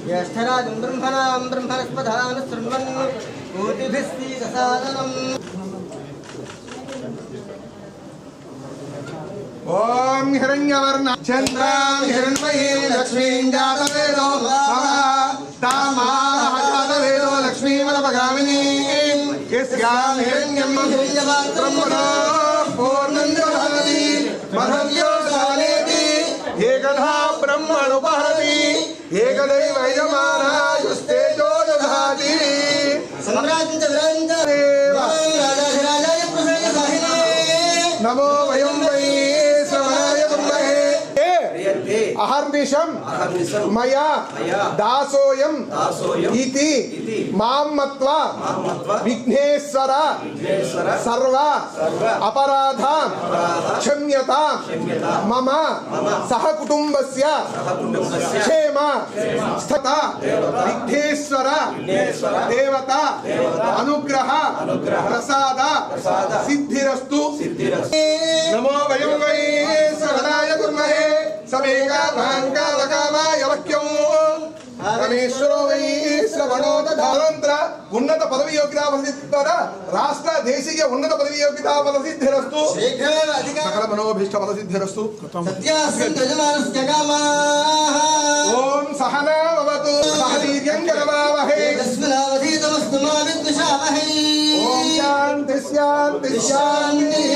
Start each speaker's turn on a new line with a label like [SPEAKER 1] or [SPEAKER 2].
[SPEAKER 1] ज्येष्ठराजं ब्रह्मणां ब्रह्मणस्पदान शृण्वन् कोटिभिस्तीरसादनम्
[SPEAKER 2] ओम हिरण्यवर्ण चंद्रां हिरण्मयीं लक्ष्मीं जातवेदो तामाह जातवेदो लक्ष्मीमनपगामिनीं यस्यां हिरण्यं ब्रह्मणो पूर्णं दधाति मधव्यो दानेति एकधा ब्रह्मणुपहरति एकदैव यजमानायुस्तेजो दधाति नमो वयं वै श्रवणाय कुर्महे अहर्निशं मया दासोऽयं इति मां मत्वा विघ्नेश्वर सर्व अपराधां क्षम्यतां मम सह कुटुंबस्य क्षेम स्थिता विघ्नेश्वर देवता अनुग्रह प्रसाद सिद्धिरस्तु नमो वयं वै श्रवणाय कुर्महे समेका भांका वकामाय वक्यं रमेश्वरो वै श्रवणो तथानंतर उन्नत पदवी योग्यता फलसिद्धिद्वारा राष्ट्र देशीय उन्नत पदवी योग्यता फलसिद्धिरस्तु शीघ्रमेव सकल मनोभीष्ट फलसिद्धिरस्तु
[SPEAKER 1] सत्यास्यजमानस्य कामाः
[SPEAKER 2] ओम सहना भवतु सह वीर्यं करवावहै
[SPEAKER 1] तस्मिन्नावधीतमस्तु मा विद्विषावहै
[SPEAKER 2] ओम शांति शांति शांति